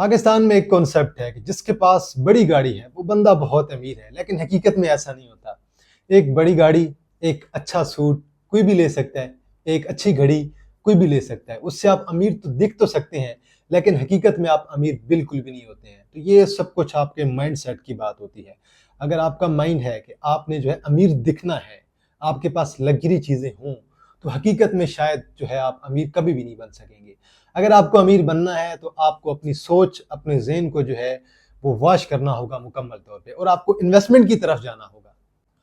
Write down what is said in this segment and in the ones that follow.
पाकिस्तान में एक कॉन्सेप्ट है कि जिसके पास बड़ी गाड़ी है वो बंदा बहुत अमीर है, लेकिन हकीकत में ऐसा नहीं होता। एक बड़ी गाड़ी, एक अच्छा सूट कोई भी ले सकता है, एक अच्छी घड़ी कोई भी ले सकता है। उससे आप अमीर तो दिख तो सकते हैं, लेकिन हकीकत में आप अमीर बिल्कुल भी नहीं होते हैं। तो ये सब कुछ आपके माइंड सेट की बात होती है। अगर आपका माइंड है कि आपने जो है अमीर दिखना है, आपके पास लग्जरी चीज़ें हों, तो हकीकत में शायद जो है आप अमीर कभी भी नहीं बन सकेंगे। अगर आपको अमीर बनना है तो आपको अपनी सोच, अपने ज़हन को जो है वो वॉश करना होगा मुकम्मल तौर पे, और आपको इन्वेस्टमेंट की तरफ जाना होगा।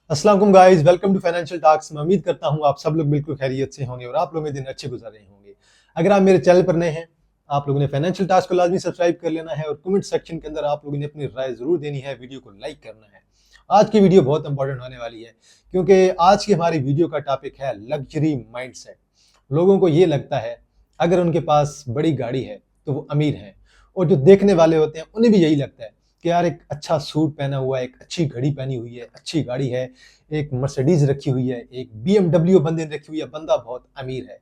अस्सलाम वालेकुम guys, welcome to financial talks. मैं उम्मीद करता हूँ आप सब लोग बिल्कुल खैरियत से होंगे और आप लोगों के दिन अच्छे गुजर रहे होंगे। अगर आप मेरे चैनल पर नए हैं, आप लोगों ने फाइनेंशियल टॉक्स को लाजमी सब्सक्राइब कर लेना है और कमेंट सेक्शन के अंदर आप लोगों ने अपनी राय जरूर देनी है, वीडियो को लाइक करना है। आज की वीडियो बहुत इंपॉर्टेंट होने वाली है, क्योंकि आज की हमारी वीडियो का टॉपिक है लग्जरी माइंडसेट। लोगों को ये लगता है अगर उनके पास बड़ी गाड़ी है तो वो अमीर हैं, और जो देखने वाले होते हैं उन्हें भी यही लगता है कि यार एक अच्छा सूट पहना हुआ है, एक अच्छी घड़ी पहनी हुई है, अच्छी गाड़ी है, एक मर्सिडीज रखी हुई है, एक BMW बंदे ने रखी हुई है, बंदा बहुत अमीर है।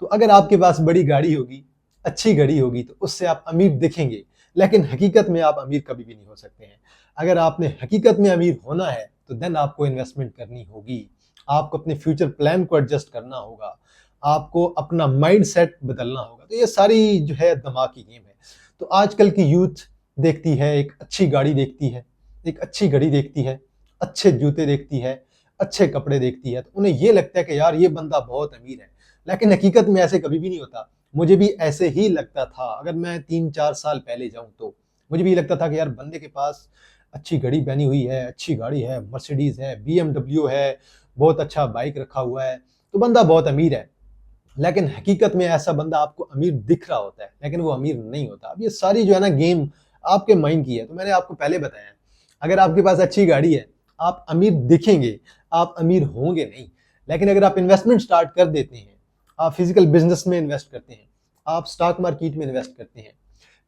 तो अगर आपके पास बड़ी गाड़ी होगी, अच्छी घड़ी होगी, तो उससे आप अमीर दिखेंगे, लेकिन हकीकत में आप अमीर कभी भी नहीं हो सकते हैं। अगर आपने हकीकत में अमीर होना है तो देन आपको इन्वेस्टमेंट करनी होगी, आपको अपने फ्यूचर प्लान को एडजस्ट करना होगा, आपको अपना माइंड सेट बदलना होगा। तो ये सारी जो है दिमाग की गेम है। तो आजकल की यूथ देखती है, एक अच्छी गाड़ी देखती है, एक अच्छी घड़ी देखती है, अच्छे जूते देखती है, अच्छे कपड़े देखती है, तो उन्हें ये लगता है कि यार ये बंदा बहुत अमीर है। लेकिन हकीकत में ऐसे कभी भी नहीं होता। मुझे भी ऐसे ही लगता था। अगर मैं 3-4 साल पहले जाऊं तो मुझे भी लगता था कि यार बंदे के पास अच्छी घड़ी पहनी हुई है, अच्छी गाड़ी है, मर्सिडीज है, BMW है, बहुत अच्छा बाइक रखा हुआ है, तो बंदा बहुत अमीर है। लेकिन हकीकत में ऐसा बंदा आपको अमीर दिख रहा होता है, लेकिन वो अमीर नहीं होता। अब ये सारी जो है ना गेम आपके माइंड की है। तो मैंने आपको पहले बताया, अगर आपके पास अच्छी गाड़ी है आप अमीर दिखेंगे, आप अमीर होंगे नहीं। लेकिन अगर आप इन्वेस्टमेंट स्टार्ट कर देते हैं, आप फिजिकल बिजनेस में इन्वेस्ट करते हैं, आप स्टॉक मार्केट में इन्वेस्ट करते हैं,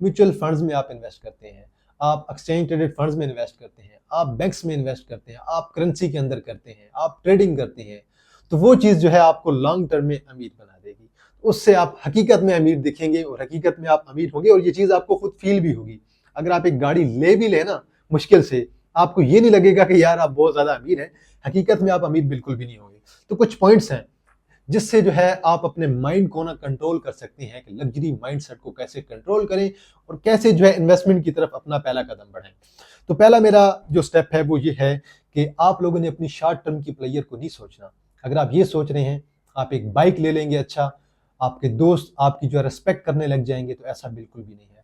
म्यूचुअल फंड्स में आप इन्वेस्ट करते हैं, आप एक्सचेंज ट्रेडेड फंड्स में इन्वेस्ट करते हैं, आप बैंक्स में इन्वेस्ट करते हैं, आप करेंसी के अंदर करते हैं, आप ट्रेडिंग करते हैं, तो वो चीज़ जो है आपको लॉन्ग टर्म में अमीर बना देगी। उससे आप हकीकत में अमीर दिखेंगे और हकीकत में आप अमीर होंगे, और ये चीज़ आपको खुद फील भी होगी। अगर आप एक गाड़ी ले भी ले ना मुश्किल से, आपको ये नहीं लगेगा कि यार आप बहुत ज़्यादा अमीर हैं। हकीकत में आप अमीर बिल्कुल भी नहीं होंगे। तो कुछ पॉइंट्स हैं जिससे जो है आप अपने माइंड को ना कंट्रोल कर सकते हैं कि लग्जरी माइंडसेट को कैसे कंट्रोल करें और कैसे जो है इन्वेस्टमेंट की तरफ अपना पहला कदम बढ़ाएं। तो पहला मेरा जो स्टेप है वो ये है कि आप लोगों ने अपनी शॉर्ट टर्म की प्लेयर को नहीं सोचना। अगर आप ये सोच रहे हैं आप एक बाइक ले लेंगे, अच्छा आपके दोस्त आपकी जो है रिस्पेक्ट करने लग जाएंगे, तो ऐसा बिल्कुल भी नहीं है।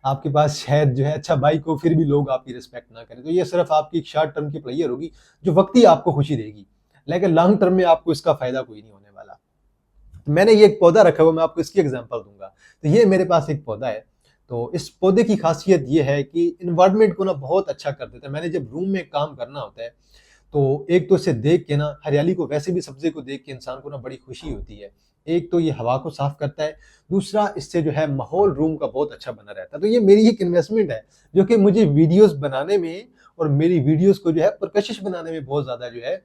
आपके पास शायद जो है अच्छा बाइक हो, फिर भी लोग आपकी रिस्पेक्ट ना करें, तो ये सिर्फ आपकी एक शॉर्ट टर्म की प्लेयर होगी जो वक्ती आपको खुशी देगी, लेकिन लॉन्ग टर्म में आपको इसका फायदा कोई नहीं होने वाला। मैंने ये एक पौधा रखा हुआ, मैं आपको इसकी एग्जांपल दूंगा। तो ये मेरे पास एक पौधा है। तो इस पौधे की खासियत ये है कि इन्वायरमेंट को ना बहुत अच्छा कर देता है। मैंने जब रूम में काम करना होता है तो एक तो इसे देख के ना, हरियाली को, वैसे भी सब्जी को देख के इंसान को ना बड़ी खुशी होती है। एक तो ये हवा को साफ करता है, दूसरा इससे जो है माहौल रूम का बहुत अच्छा बना रहता है। तो ये मेरी एक इन्वेस्टमेंट है जो कि मुझे वीडियोस बनाने में और मेरी वीडियोस को जो है प्रकाशित बनाने में बहुत ज्यादा जो है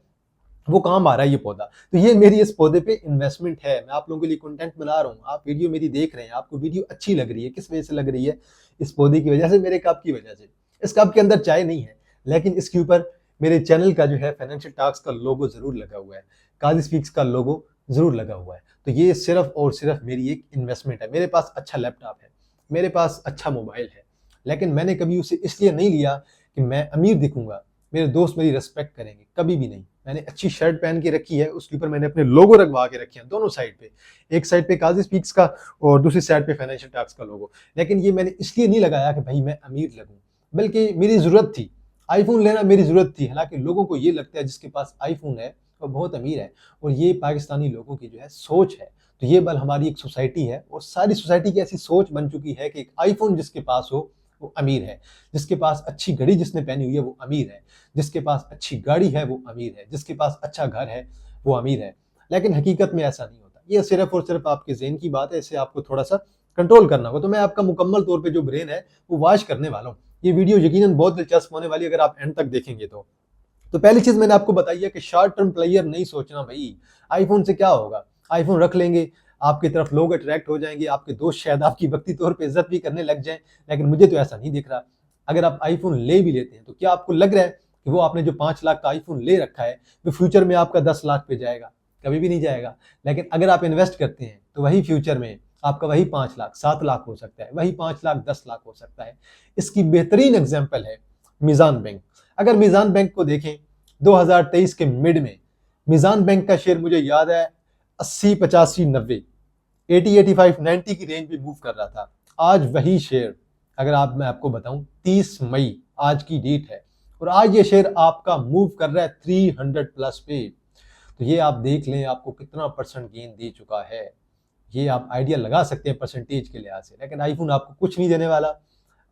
वो काम आ रहा है ये पौधा। तो ये मेरी इस पौधे पे इन्वेस्टमेंट है। मैं आप लोगों के लिए कंटेंट बना रहा हूँ, आप वीडियो मेरी देख रहे हैं, आपको वीडियो अच्छी लग रही है, किस वजह से लग रही है? इस पौधे की वजह से, मेरे कप की वजह से। इस कप के अंदर चाय नहीं है, लेकिन इसके ऊपर मेरे चैनल का जो है फाइनेंशियल टॉक्स का लोगो जरूर लगा हुआ है, काजी स्पीक्स का लोगो जरूर लगा हुआ है। तो ये सिर्फ और सिर्फ मेरी एक इन्वेस्टमेंट है। मेरे पास अच्छा लैपटॉप है, मेरे पास अच्छा मोबाइल है, लेकिन मैंने कभी उसे इसलिए नहीं लिया कि मैं अमीर दिखूंगा, मेरे दोस्त मेरी रिस्पेक्ट करेंगे, कभी भी नहीं। मैंने अच्छी शर्ट पहन के रखी है, उसके ऊपर मैंने अपने लोगो रखवा के रखे हैं दोनों साइड पे, एक साइड पे काजी स्पीक्स का और दूसरी साइड पे फाइनेंशियल टॉक्स का लोगो। लेकिन ये मैंने इसलिए नहीं लगाया कि भाई मैं अमीर लगूं, बल्कि मेरी जरूरत थी। आईफोन लेना मेरी जरूरत थी। हालांकि लोगों को ये लगता है जिसके पास आईफोन है वो बहुत अमीर है, और ये पाकिस्तानी लोगों की जो है सोच है। तो ये बल हमारी एक सोसाइटी है, और सारी सोसाइटी की ऐसी सोच बन चुकी है कि एक आईफोन जिसके पास हो वो अमीर है, जिसके पास अच्छी घड़ी जिसने पहनी हुई है वो अमीर है, जिसके पास अच्छी गाड़ी है वो अमीर है, जिसके पास अच्छा घर है वो अमीर है। लेकिन हकीकत में ऐसा नहीं होता। ये सिर्फ और सिर्फ आपके ज़हन की बात है, इसे आपको थोड़ा सा कंट्रोल करना होगा। तो मैं आपका मुकम्मल तौर पे जो ब्रेन है वो वॉश करने वाला हूँ। ये वीडियो यकीनन बहुत दिलचस्प होने वाली है अगर आप एंड तक देखेंगे तो पहली चीज मैंने आपको बताई है कि शॉर्ट टर्म प्लेयर नहीं सोचना। भाई आईफोन से क्या होगा, आईफोन रख लेंगे, आपकी तरफ लोग अट्रैक्ट हो जाएंगे, आपके दोस्त शायद आपकी वक्ती तौर पे इज्जत भी करने लग जाएं, लेकिन मुझे तो ऐसा नहीं दिख रहा। अगर आप आईफोन ले भी लेते हैं तो क्या आपको लग रहा है कि वो आपने जो 5 लाख का आईफोन ले रखा है वो फ्यूचर में आपका 10 लाख पे जाएगा? कभी भी नहीं जाएगा। लेकिन अगर आप इन्वेस्ट करते हैं तो वही फ्यूचर में आपका वही 5 लाख 7 लाख हो सकता है, वही 5 लाख 10 लाख हो सकता है। इसकी बेहतरीन एग्जाम्पल है मीज़ान बैंक। अगर मीज़ान बैंक को देखें 2023 के मिड में मीज़ान बैंक का शेयर मुझे याद है 80 85 90 80 85 90 की रेंज में मूव कर रहा था। आज वही शेयर, अगर मैं आपको बताऊं 30 मई आज की डेट है और आज ये शेयर आपका मूव कर रहा है 300 प्लस पे। तो ये आप देख लें आपको कितना परसेंट गेन दे चुका है। ये आप आइडिया लगा सकते हैं परसेंटेज के लिहाज से। लेकिन आईफोन आपको कुछ नहीं देने वाला,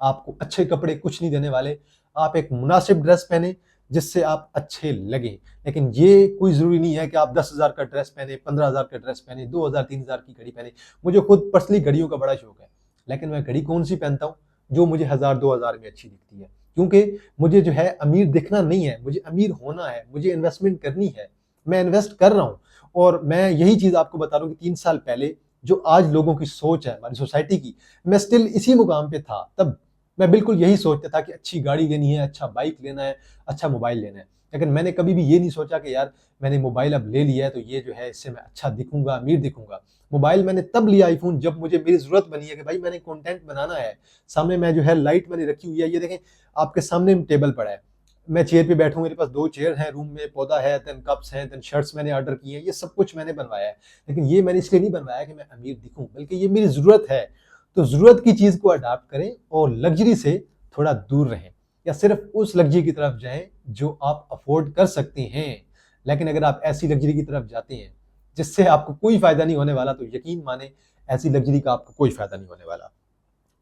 आपको अच्छे कपड़े कुछ नहीं देने वाले। आप एक मुनासिब ड्रेस पहने जिससे आप अच्छे लगे। लेकिन ये कोई जरूरी नहीं है कि आप 10,000 का ड्रेस पहने, 15,000 का ड्रेस पहने, 2,000 3,000 की घड़ी पहने। मुझे खुद पर्सनली घड़ियों का बड़ा शौक है, लेकिन मैं घड़ी कौन सी पहनता हूँ? जो मुझे 1,000 2,000 में अच्छी दिखती है। क्योंकि मुझे जो है अमीर दिखना नहीं है, मुझे अमीर होना है, मुझे इन्वेस्टमेंट करनी है। मैं इन्वेस्ट कर रहा हूँ और मैं यही चीज आपको बता रहा हूँ कि 3 साल पहले जो आज लोगों की सोच है हमारी सोसाइटी की, मैं स्टिल इसी मुकाम पे था। तब मैं बिल्कुल यही सोचता था कि अच्छी गाड़ी लेनी है, अच्छा बाइक लेना है, अच्छा मोबाइल लेना है। लेकिन मैंने कभी भी ये नहीं सोचा कि यार मैंने मोबाइल अब ले लिया है तो ये जो है इससे मैं अच्छा दिखूंगा, अमीर दिखूंगा। मोबाइल मैंने तब लिया आईफोन जब मुझे मेरी जरूरत बनी है कि भाई मैंने कंटेंट बनाना है। सामने मैं जो है लाइट मैंने रखी हुई है, ये देखें आपके सामने टेबल पड़ा है, मैं चेयर पे बैठूं, मेरे पास 2 चेयर हैं रूम में, पौधा है, देन कप्स हैं, देन शर्ट्स मैंने ऑर्डर किए हैं, ये सब कुछ मैंने बनवाया है। लेकिन ये मैंने इसलिए नहीं बनवाया कि मैं अमीर दिखूं, बल्कि ये मेरी जरूरत है। तो जरूरत की चीज को अडॉप्ट करें और लग्जरी से थोड़ा दूर रहें, या सिर्फ उस लग्जरी की तरफ जाएं जो आप अफोर्ड कर सकते हैं। लेकिन अगर आप ऐसी लग्जरी की तरफ जाते हैं जिससे आपको कोई फायदा नहीं होने वाला, तो यकीन माने ऐसी लग्जरी का आपको कोई फायदा नहीं होने वाला।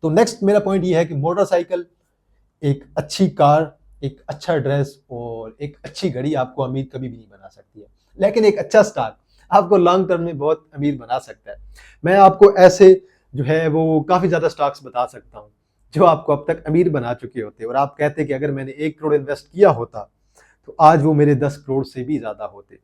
तो नेक्स्ट मेरा पॉइंट ये है कि मोटरसाइकिल, एक अच्छी कार, एक अच्छा ड्रेस और एक अच्छी घड़ी आपको अमीर कभी भी नहीं बना सकती है। लेकिन एक अच्छा स्टॉक आपको लॉन्ग टर्म में बहुत अमीर बना सकता है। मैं आपको ऐसे जो है वो काफी ज्यादा स्टॉक्स बता सकता हूँ जो आपको अब तक अमीर बना चुके होते और आप कहते कि अगर मैंने 1 करोड़ इन्वेस्ट किया होता तो आज वो मेरे 10 करोड़ से भी ज्यादा होते।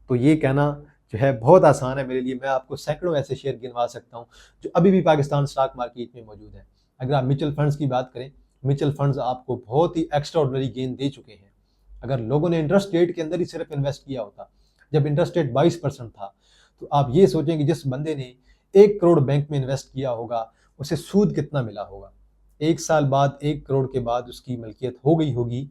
तो ये कहना जो है बहुत आसान है मेरे लिए। मैं आपको सैकड़ों ऐसे शेयर गिनवा सकता हूँ जो अभी भी पाकिस्तान स्टॉक मार्केट में मौजूद है। अगर आप म्यूचुअल फंड्स की बात करें, म्यूचुअल फंड्स आपको बहुत ही एक्स्ट्रा ऑर्डिनरी गेन दे चुके हैं। अगर लोगों ने इंटरेस्ट रेट के अंदर ही सिर्फ इन्वेस्ट किया होता, जब इंटरेस्ट रेट 22% था, तो आप ये सोचें कि जिस बंदे ने 1 करोड़ बैंक में इन्वेस्ट किया होगा उसे सूद कितना मिला होगा। 1 साल बाद 1 करोड़ के बाद उसकी मलकियत हो गई होगी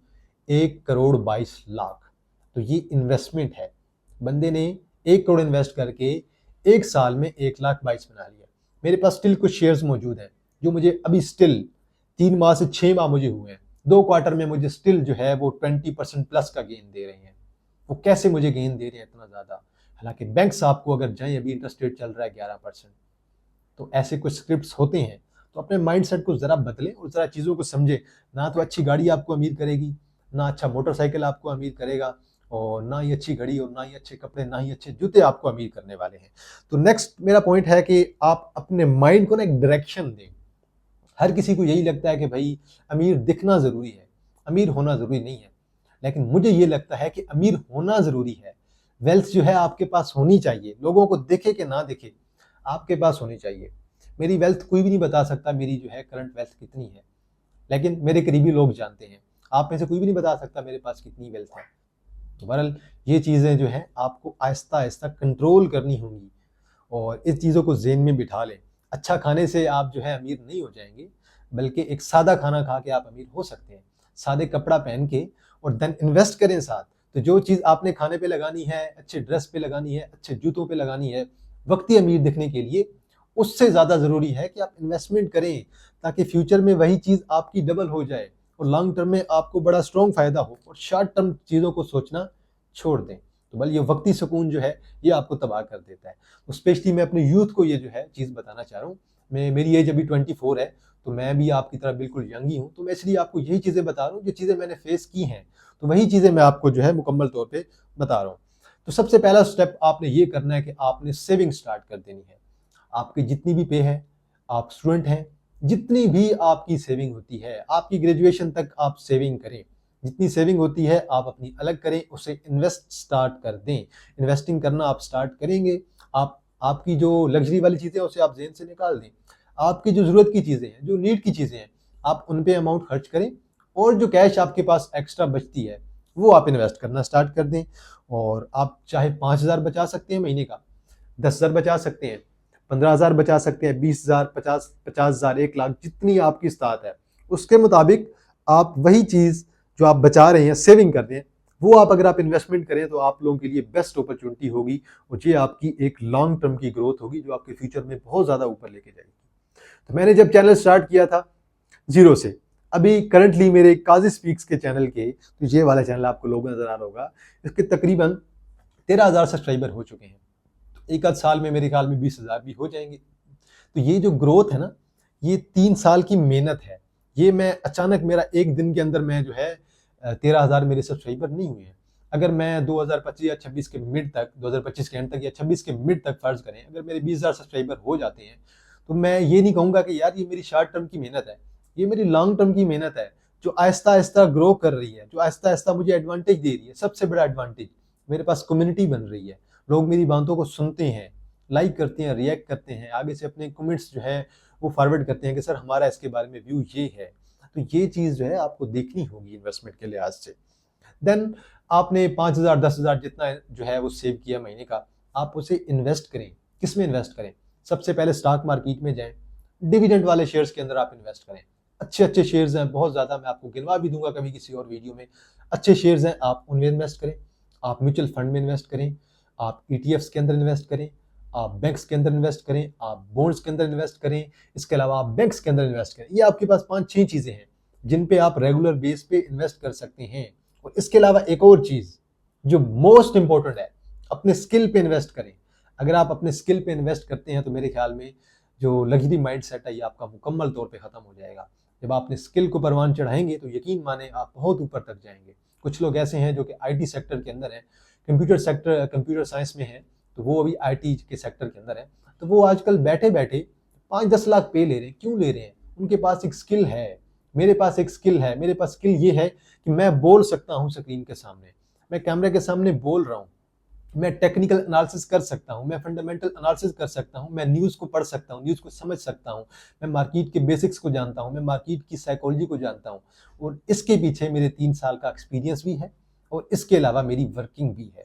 1 करोड़ 22 लाख। तो ये इन्वेस्टमेंट है। बंदे ने 1 करोड़ इन्वेस्ट करके 1 साल में 1,22,000 बना लिया। मेरे पास स्टिल कुछ शेयर्स मौजूद हैं जो मुझे अभी स्टिल 3 माह से 6 माह मुझे हुए हैं, 2 क्वार्टर में मुझे स्टिल जो है वो 20% प्लस का गेन दे रहे हैं। वो कैसे मुझे गेन दे रहे हैं इतना ज्यादा? हालांकि बैंक्स आपको अगर जाएं, अभी इंटरेस्ट रेट चल रहा है 11%। तो ऐसे कुछ स्क्रिप्ट्स होते हैं। तो अपने माइंडसेट को जरा बदलें और जरा चीजों को समझे। ना तो अच्छी गाड़ी आपको अमीर करेगी, ना अच्छा मोटरसाइकिल आपको अमीर करेगा, और ना ही अच्छी घड़ी और ना ही अच्छे कपड़े, ना ही अच्छे जूते आपको अमीर करने वाले हैं। तो नेक्स्ट मेरा पॉइंट है कि आप अपने माइंड को ना एक डायरेक्शन दें। हर किसी को यही लगता है कि भाई अमीर दिखना जरूरी है, अमीर होना जरूरी नहीं है। लेकिन मुझे ये लगता है कि अमीर होना जरूरी है। वेल्थ जो है आपके पास होनी चाहिए, लोगों को दिखे कि ना दिखे, आपके पास होनी चाहिए। मेरी वेल्थ कोई भी नहीं बता सकता, मेरी जो है करंट वेल्थ कितनी है, लेकिन मेरे करीबी लोग जानते हैं। आप में से कोई भी नहीं बता सकता मेरे पास कितनी वेल्थ है। तो बहरहाल ये चीज़ें जो है आपको आहिस्ता आहिस्ता कंट्रोल करनी होंगी और इस चीज़ों को ज़हन में बिठा लें। अच्छा खाने से आप जो है अमीर नहीं हो जाएंगे, बल्कि एक सादा खाना खा के आप अमीर हो सकते हैं। सादे कपड़ा पहन के और देन इन्वेस्ट करें साथ। तो जो चीज़ आपने खाने पे लगानी है, अच्छे ड्रेस पे लगानी है, अच्छे जूतों पे लगानी है, वक्ती अमीर दिखने के लिए, उससे ज़्यादा ज़रूरी है कि आप इन्वेस्टमेंट करें ताकि फ्यूचर में वही चीज़ आपकी डबल हो जाए और लॉन्ग टर्म में आपको बड़ा स्ट्रॉन्ग फायदा हो, और शॉर्ट टर्म चीज़ों को सोचना छोड़ दें। तो बल ये वक्ती सुकून जो है ये आपको तबाह कर देता है। तो स्पेशली मैं अपने यूथ को ये जो है चीज़ बताना चाह रहा हूँ। मेरी एज अभी 24 है, तो मैं भी आपकी तरह बिल्कुल यंग ही हूँ। तो मैं इसलिए आपको यही चीज़ें बता रहा हूँ जो चीज़ें मैंने फेस की हैं, तो वही चीज़ें मैं आपको जो है मुकम्मल तौर पर बता रहा हूँ। तो सबसे पहला स्टेप आपने ये करना है कि आपने सेविंग स्टार्ट कर देनी है। आपकी जितनी भी पे है, आप स्टूडेंट हैं, जितनी भी आपकी सेविंग होती है, आपकी ग्रेजुएशन तक आप सेविंग करें। जितनी सेविंग होती है आप अपनी अलग करें, उसे इन्वेस्ट स्टार्ट कर दें। इन्वेस्टिंग करना आप स्टार्ट करेंगे, आप आपकी जो लग्जरी वाली चीज़ें हैं उसे आप जेन से निकाल दें। आपकी जो ज़रूरत की चीज़ें हैं, जो नीड की चीज़ें हैं, आप उन पे अमाउंट खर्च करें और जो कैश आपके पास एक्स्ट्रा बचती है वो आप इन्वेस्ट करना स्टार्ट कर दें। और आप चाहे 5,000 बचा सकते हैं महीने का, 10,000 बचा सकते हैं, 15,000 बचा सकते हैं, 20,000, 50,000, 1 लाख, जितनी आपकी इस्तात है उसके मुताबिक आप वही चीज़ जो आप बचा रहे हैं, सेविंग कर रहे हैं, वो आप अगर आप इन्वेस्टमेंट करें तो आप लोगों के लिए बेस्ट अपॉर्चुनिटी होगी और ये आपकी एक लॉन्ग टर्म की ग्रोथ होगी जो आपके फ्यूचर में बहुत ज़्यादा ऊपर लेके जाएगी। तो मैंने जब चैनल स्टार्ट किया था जीरो से, अभी करंटली मेरे काजी स्पीक्स के चैनल के, तो ये वाला चैनल आपको लोगों नजर आ रहा होगा, इसके तकरीबन 13,000 सब्सक्राइबर हो चुके हैं। तो एक आध साल में मेरे ख्याल में 20,000 भी हो जाएंगे। तो ये जो ग्रोथ है ना, ये 3 साल की मेहनत है। ये मैं अचानक मेरा एक दिन के अंदर मैं जो है 13,000 मेरे सब्सक्राइबर नहीं हुए हैं। अगर मैं 2025 या 26 के मिड तक, 2025 के एंड तक या 26 के मिड तक फर्ज करें, अगर मेरे 20,000 सब्सक्राइबर हो जाते हैं तो मैं ये नहीं कहूँगा कि यार ये मेरी शॉर्ट टर्म की मेहनत है, ये मेरी लॉन्ग टर्म की मेहनत है जो आहिस्ता आहिस्ता ग्रो कर रही है, जो आहिस्ता आहिस्ता मुझे एडवांटेज दे रही है। सबसे बड़ा एडवांटेज, मेरे पास कम्युनिटी बन रही है, लोग मेरी बातों को सुनते हैं, लाइक करते हैं, रिएक्ट करते हैं, आगे से अपने कमेंट्स जो है वो फॉरवर्ड करते हैं कि सर हमारा इसके बारे में व्यू ये है। तो ये चीज़ जो है आपको देखनी होगी इन्वेस्टमेंट के लिहाज से। देन आपने 5,000 10,000 जितना जो है वो सेव किया महीने का, आप उसे इन्वेस्ट करें। किस में इन्वेस्ट करें? सबसे पहले स्टॉक मार्केट में जाएं, डिविडेंड वाले शेयर्स के अंदर आप इन्वेस्ट करें। अच्छे अच्छे शेयर्स हैं, बहुत ज़्यादा, मैं आपको गिनवा भी दूंगा कभी किसी और वीडियो में। अच्छे शेयर्स हैं, आप उनमें इन्वेस्ट करें। आप म्यूचुअल फंड में इन्वेस्ट करें, आप ETFs के अंदर इन्वेस्ट करें, आप बैंक्स के अंदर इन्वेस्ट करें, आप बॉन्ड्स के अंदर इन्वेस्ट करें। इसके अलावा आप बैंक्स के अंदर इन्वेस्ट करें। ये आपके पास 5-6 चीज़ें हैं जिन पे आप रेगुलर बेस पे इन्वेस्ट कर सकते हैं। और इसके अलावा एक और चीज़ जो मोस्ट इंपॉर्टेंट है, अपने स्किल पे इन्वेस्ट करें। अगर आप अपने स्किल पे इन्वेस्ट करते हैं तो मेरे ख्याल में जो लग्जरी माइंड सेट है ये आपका मुकम्मल तौर पे ख़त्म हो जाएगा। जब आप अपने स्किल को परवान चढ़ाएंगे तो यकीन माने आप बहुत ऊपर तक जाएंगे। कुछ लोग ऐसे हैं जो कि IT सेक्टर के अंदर हैं, कंप्यूटर सेक्टर, कंप्यूटर साइंस में है, तो वो अभी IT के सेक्टर के अंदर है। तो वो आजकल बैठे बैठे 5-10 लाख पे ले रहे हैं। क्यों ले रहे हैं? उनके पास एक स्किल है, मेरे पास एक स्किल है। मेरे पास स्किल ये है कि मैं बोल सकता हूँ स्क्रीन के सामने, मैं कैमरे के सामने बोल रहा हूँ, मैं टेक्निकल एनालिसिस कर सकता हूँ, मैं फंडामेंटल एनालिसिस कर सकता हूँ, मैं न्यूज़ को पढ़ सकता हूँ, न्यूज़ को समझ सकता हूँ, मैं मार्केट के बेसिक्स को जानता हूँ, मैं मार्केट की साइकोलॉजी को जानता हूँ। और इसके पीछे मेरे 3 साल का एक्सपीरियंस भी है और इसके अलावा मेरी वर्किंग भी है।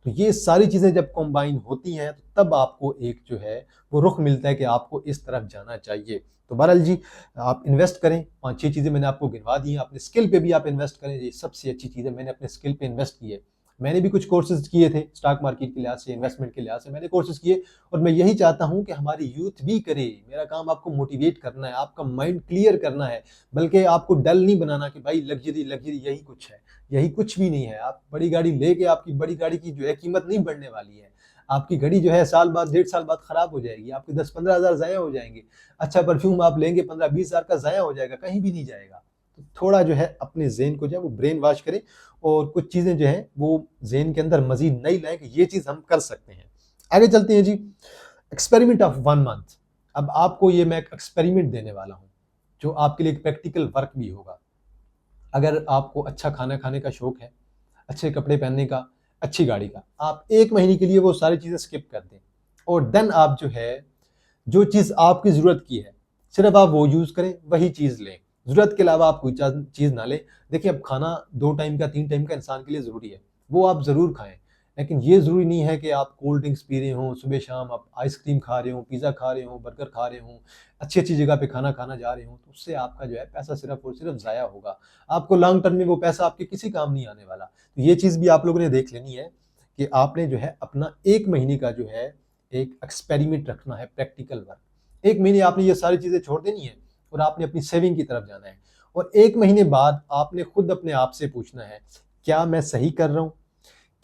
तो ये सारी चीज़ें जब कंबाइन होती हैं तो तब आपको एक जो है वो रुख मिलता है कि आपको इस तरफ जाना चाहिए। तो बहरहाल जी, आप इन्वेस्ट करें। 5-6 चीज़ें मैंने आपको गिनवा दी हैं। अपने स्किल पे भी आप इन्वेस्ट करें, ये सबसे अच्छी चीज़ है। मैंने अपने स्किल पे इन्वेस्ट की है। मैंने भी कुछ कोर्सेज किए थे स्टॉक मार्केट के लिहाज से, इन्वेस्टमेंट के लिहाज से मैंने कोर्सेज किए और मैं यही चाहता हूं कि हमारी यूथ भी करे। मेरा काम आपको मोटिवेट करना है, आपका माइंड क्लियर करना है, बल्कि आपको डल नहीं बनाना कि भाई लग्जरी लग्जरी यही कुछ है। यही कुछ भी नहीं है। आप बड़ी गाड़ी लेके, आपकी बड़ी गाड़ी की जो है कीमत नहीं बढ़ने वाली है। आपकी घड़ी जो है साल बाद, 1.5 साल बाद खराब हो जाएगी, आपके 10-15 हज़ार ज़ाया हो जाएंगे। अच्छा परफ्यूम आप लेंगे 15-20 हज़ार का ज़ाया हो जाएगा, कहीं भी नहीं जाएगा। तो थोड़ा जो है अपने ज़हन को जो है वो ब्रेन वॉश करें और कुछ चीज़ें जो हैं वो ज़हन के अंदर मज़ीद नई लाएँ कि ये चीज़ हम कर सकते हैं। आगे चलते हैं जी। Experiment of 1 month. अब आपको ये मैं एक एक्सपेरिमेंट देने वाला हूँ जो आपके लिए एक प्रैक्टिकल वर्क भी होगा। अगर आपको अच्छा खाना खाने का शौक है, अच्छे कपड़े पहनने का, अच्छी गाड़ी का, आप 1 महीने के लिए वो सारी चीज़ें स्किप कर दें और देन आप जो है, जो चीज़ आपकी ज़रूरत की है, सिर्फ आप वो यूज़ करें, वही चीज़ लें। ज़रूरत के अलावा आप कोई चीज़ ना लें। देखिए, अब खाना 2 टाइम का, 3 टाइम का इंसान के लिए ज़रूरी है, वो आप ज़रूर खाएँ। लेकिन ये ज़रूरी नहीं है कि आप कोल्ड ड्रिंक्स पी रहे हों, सुबह-शाम आप आइसक्रीम खा रहे हों, पिज़्ज़ा खा रहे हों, बर्गर खा रहे हों, अच्छी-अच्छी जगह पे खाना खाना जा रहे हों, तो उससे आपका जो है पैसा सिर्फ और सिर्फ ज़ाया होगा। आपको लॉन्ग टर्म में वो पैसा आपके किसी काम नहीं आने वाला। तो ये चीज़ भी आप लोगों ने देख लेनी है कि आपने जो है अपना 1 महीने का जो है एक एक्सपेरिमेंट रखना है, प्रैक्टिकल वर्क। 1 महीने आपने ये सारी चीज़ें छोड़ देनी है और आपने अपनी सेविंग की तरफ जाना है और 1 महीने बाद आपने खुद अपने आप से पूछना है, क्या मैं सही कर रहा हूँ?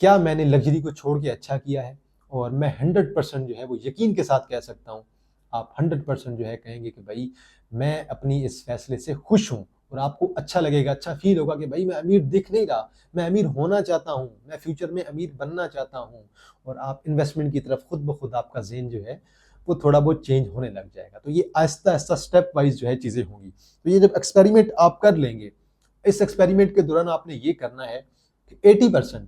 क्या मैंने लग्ज़री को छोड़ के अच्छा किया है? और मैं 100% जो है वो यकीन के साथ कह सकता हूँ, आप 100% जो है कहेंगे कि भई मैं अपनी इस फैसले से खुश हूँ और आपको अच्छा लगेगा, अच्छा फ़ील होगा कि भई मैं अमीर दिख नहीं रहा, मैं अमीर होना चाहता हूँ, मैं फ्यूचर में अमीर बनना चाहता हूँ। और आप इन्वेस्टमेंट की तरफ खुद ब खुद आपका ज़हन जो है वो थोड़ा बहुत चेंज होने लग जाएगा। तो ये आहिस्ता-आहिस्ता स्टेप वाइज़ जो है चीज़ें होंगी। तो ये जब एक्सपेरिमेंट आप कर लेंगे, इस एक्सपेरिमेंट के दौरान आपने ये करना है कि 80%,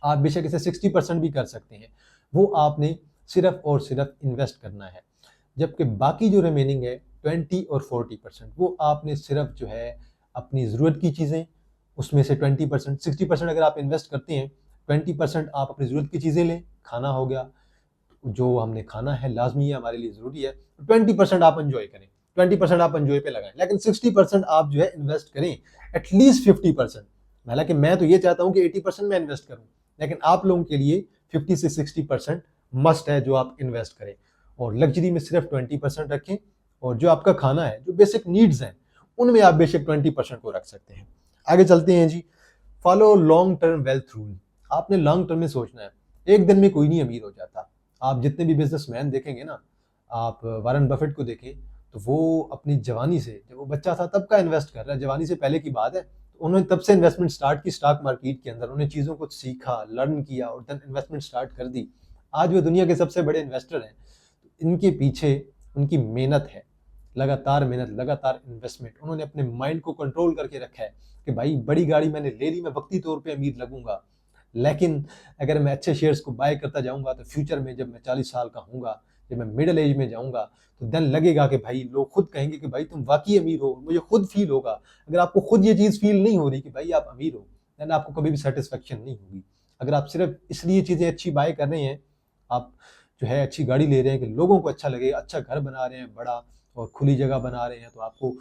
आप बेशक इसे 60% भी कर सकते हैं, वो आपने सिर्फ और सिर्फ इन्वेस्ट करना है, जबकि बाकी जो रिमेनिंग है 20 और 40% वो आपने सिर्फ जो है अपनी ज़रूरत की चीज़ें, उसमें से 20% 60% अगर आप इन्वेस्ट करते हैं, 20% आप अपनी ज़रूरत की चीज़ें लें, खाना हो गया, जो हमने खाना है लाजमी है, हमारे लिए ज़रूरी है, 20% आप एंजॉय करें, 20% आप एंजॉय पे लगाएं, लेकिन 60% आप जो है इन्वेस्ट करें, एटलीस्ट 50%। हालांकि मैं तो ये चाहता हूं कि 80% में इन्वेस्ट करूं, लेकिन आप लोगों के लिए 50 से 60% मस्ट है जो आप इन्वेस्ट करें, और लग्जरी में सिर्फ 20% रखें, और जो आपका खाना है, जो बेसिक नीड्स हैं, उनमें आप बेशक 20% को रख सकते हैं। आगे चलते हैं जी। Follow long term wealth rule. आपने लॉन्ग टर्म में सोचना है, एक दिन में कोई नहीं अमीर हो जाता। आप जितने भी बिजनेसमैन देखेंगे ना, आप वारन बफेट को देखें, तो वो अपनी जवानी से, जब वो बच्चा था तब का इन्वेस्ट कर रहा है, जवानी से पहले की बात है, तो उन्होंने तब से इन्वेस्टमेंट स्टार्ट की स्टॉक मार्केट के अंदर, उन्होंने चीज़ों को सीखा, लर्न किया और देन इन्वेस्टमेंट स्टार्ट कर दी। आज वो दुनिया के सबसे बड़े इन्वेस्टर हैं। इनके पीछे उनकी मेहनत है, लगातार मेहनत, लगातार इन्वेस्टमेंट। उन्होंने अपने माइंड को कंट्रोल करके रखा है कि भाई बड़ी गाड़ी मैंने ले ली, मैं वक्ती तौर पे अमीर लगूंगा, लेकिन अगर मैं अच्छे शेयर्स को बाय करता जाऊंगा तो फ्यूचर में जब मैं 40 साल का हूँगा, जब मैं मिडिल एज में जाऊंगा, तो देन लगेगा कि भाई लोग खुद कहेंगे कि भाई तुम वाकई अमीर हो, मुझे खुद फील होगा। अगर आपको खुद ये चीज़ फील नहीं हो रही कि भाई आप अमीर हो, देन आपको कभी भी सेटिस्फेक्शन नहीं होगी। अगर आप सिर्फ इसलिए चीज़ें अच्छी बाय कर रहे हैं, आप जो है अच्छी गाड़ी ले रहे हैं कि लोगों को अच्छा लगे, अच्छा घर बना रहे हैं बड़ा और खुली जगह बना रहे हैं, तो आपको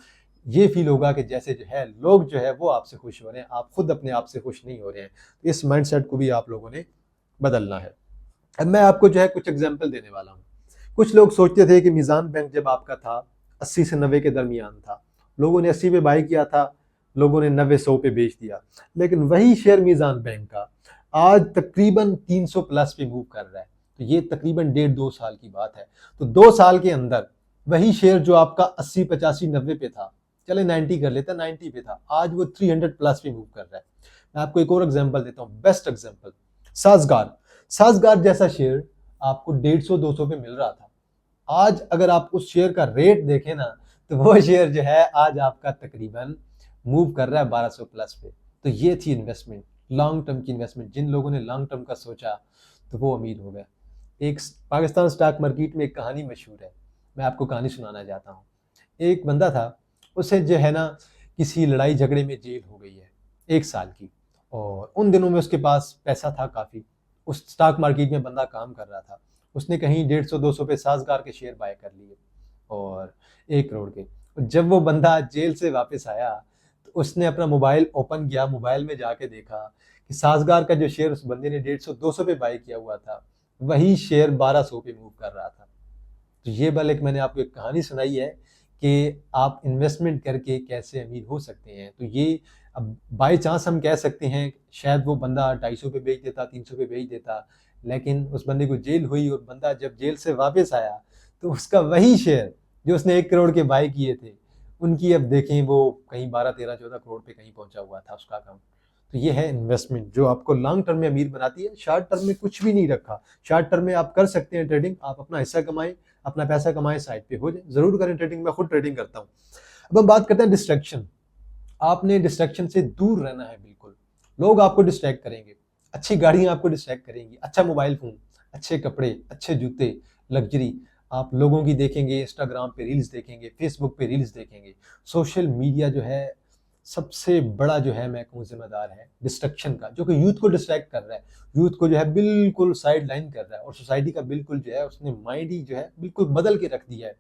ये फील होगा कि जैसे जो है लोग जो है वो आपसे खुश हो रहे हैं, आप खुद अपने आप से खुश नहीं हो रहे हैं। इस माइंडसेट को भी आप लोगों ने बदलना है। अब मैं आपको जो है कुछ एग्जाम्पल देने वाला हूँ। कुछ लोग सोचते थे कि मीज़ान बैंक जब आपका था 80 से 90 के दरमियान था, लोगों ने 80 पे बाई किया था, लोगों ने 90-100 पे बेच दिया, लेकिन वही शेयर मीज़ान बैंक का आज तकरीबन 300 प्लस पे मूव कर रहा है। तो ये तकरीबन 1.5-2 साल की बात है। तो 2 साल के अंदर वही शेयर जो आपका 80, 85, 90 पे था, चले 90 कर लेता, 90 पे था, आज वो 300 प्लस पे मूव कर रहा है। मैं आपको एक और एग्जांपल देता हूँ, बेस्ट एग्जांपल, साजगार। साजगार जैसा शेयर आपको 150-200 पे मिल रहा था, आज अगर आप उस शेयर का रेट देखें ना, तो वो शेयर जो है आज आपका तकरीबन मूव कर रहा है 1200 प्लस पे। तो ये थी इन्वेस्टमेंट, लॉन्ग टर्म की इन्वेस्टमेंट। जिन लोगों ने लॉन्ग टर्म का सोचा तो वो अमीर हो गए। एक पाकिस्तान स्टॉक मार्केट में एक कहानी मशहूर है, मैं आपको कहानी सुनाना चाहता हूँ। एक बंदा था, उसे जो है ना किसी लड़ाई झगड़े में जेल हो गई है 1 साल की, और उन दिनों में उसके पास पैसा था काफ़ी, उस स्टॉक मार्केट में बंदा काम कर रहा था, उसने कहीं 150-200 पे साजगार के शेयर बाय कर लिए और 1 करोड़ के। जब वो बंदा जेल से वापस आया तो उसने अपना मोबाइल ओपन किया, मोबाइल में जाके देखा कि साजगार का जो शेयर उस बंदे ने 150-200 पे बाय किया हुआ था, वही शेयर 1200 पे मूव कर रहा था। तो ये बल एक मैंने आपको एक कहानी सुनाई है कि आप इन्वेस्टमेंट करके कैसे अमीर हो सकते हैं। तो ये अब बाई चांस हम कह सकते हैं शायद वो बंदा 250 पे बेच देता, 300 पे बेच देता, लेकिन उस बंदे को जेल हुई और बंदा जब जेल से वापस आया तो उसका वही शेयर जो उसने 1 करोड़ के बाय किए थे, उनकी अब देखें वो कहीं 12-13-14 करोड़ पे कहीं पहुंचा हुआ था उसका अकाउंट। तो ये है इन्वेस्टमेंट जो आपको लॉन्ग टर्म में अमीर बनाती है। शॉर्ट टर्म में कुछ भी नहीं रखा। शॉर्ट टर्म में आप कर सकते हैं ट्रेडिंग, आप अपना हिस्सा कमाएं, अपना पैसा कमाएं, साइड पे हो जाए, जरूर करें ट्रेडिंग, मैं खुद ट्रेडिंग करता हूँ। अब हम बात करते हैं डिस्ट्रैक्शन। आपने डिस्ट्रैक्शन से दूर रहना है बिल्कुल। लोग आपको डिस्ट्रैक्ट करेंगे, अच्छी गाड़ियां आपको डिस्ट्रैक्ट करेंगी, अच्छा मोबाइल फोन, अच्छे कपड़े, अच्छे जूते, लग्जरी आप लोगों की देखेंगे, इंस्टाग्राम पे रील्स देखेंगे, फेसबुक पे रील्स देखेंगे। सोशल मीडिया जो है सबसे बड़ा जो है मैं कहूँ जिम्मेदार है डिस्ट्रक्शन का, जो कि यूथ को डिस्ट्रैक्ट कर रहा है, यूथ को जो है बिल्कुल साइड लाइन कर रहा है, और सोसाइटी का बिल्कुल जो है उसने माइंड ही जो है बिल्कुल बदल के रख दिया है।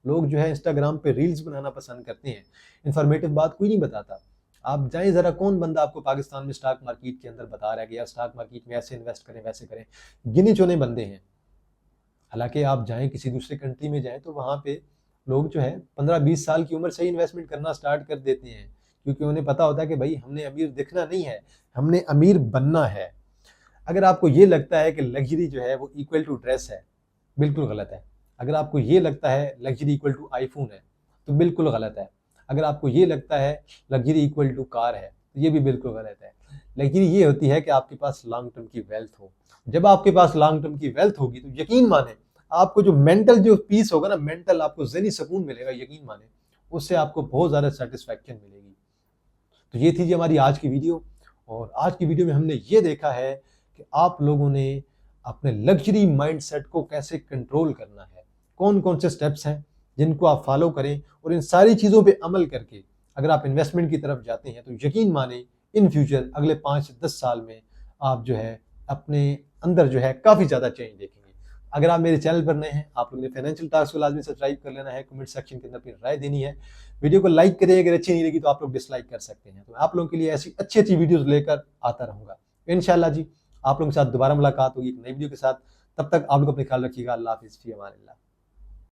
लोग जो है इंस्टाग्राम पे रील्स बनाना पसंद करते हैं, इन्फॉर्मेटिव बात कोई नहीं बताता। आप जाएं जरा, कौन बंदा आपको पाकिस्तान में स्टॉक मार्केट के अंदर बता रहा है कि यार स्टॉक मार्केट में ऐसे इन्वेस्ट करें, वैसे करें? गिने चुने बंदे हैं। हालांकि आप जाएं किसी दूसरे कंट्री में जाएं तो वहाँ पे लोग जो है 15-20 साल की उम्र से ही इन्वेस्टमेंट करना स्टार्ट कर देते हैं, क्योंकि उन्हें पता होता है कि भाई हमने अमीर दिखना नहीं है, हमने अमीर बनना है। अगर आपको ये लगता है कि लग्जरी जो है वो इक्वल टू ड्रेस है, बिल्कुल गलत है। अगर आपको ये लगता है लग्जरी इक्वल टू आईफोन है, तो बिल्कुल गलत है। अगर आपको ये लगता है लग्जरी इक्वल टू कार है, तो ये भी बिल्कुल गलत है। लग्जरी ये होती है कि आपके पास लॉन्ग टर्म की वेल्थ हो। जब आपके पास लॉन्ग टर्म की वेल्थ होगी तो यकीन माने आपको जो मेंटल जो पीस होगा ना, मेंटल आपको ज़हनी सुकून मिलेगा, यकीन माने उससे आपको बहुत ज़्यादा सेटिस्फैक्शन मिलेगी। तो ये थी जी हमारी आज की वीडियो, और आज की वीडियो में हमने ये देखा है कि आप लोगों ने अपने लग्जरी माइंडसेट को कैसे कंट्रोल करना है, कौन कौन से स्टेप्स हैं जिनको आप फॉलो करें, और इन सारी चीज़ों पे अमल करके अगर आप इन्वेस्टमेंट की तरफ जाते हैं तो यकीन माने इन फ्यूचर अगले 5-10 साल में आप जो है अपने अंदर जो है काफ़ी ज़्यादा चेंज देखेंगे। अगर आप मेरे चैनल पर नए हैं, आप लोगों ने फाइनेंशियल टॉक्स को लाजमी सब्सक्राइब कर लेना है, कमेंट सेक्शन के अंदर अपनी राय देनी है, वीडियो को लाइक करें, अगर अच्छी नहीं लगी तो आप लोग डिसलाइक कर सकते हैं। तो आप लोगों के लिए ऐसी अच्छी अच्छी वीडियोज़ लेकर आता रहूँगा इंशाल्लाह जी। आप लोगों के साथ दोबारा मुलाकात होगी एक नई वीडियो के साथ। तब तक आप लोग अपना ख्याल रखिएगा। अल्लाह हाफिज़, फ़ी अमान अल्लाह।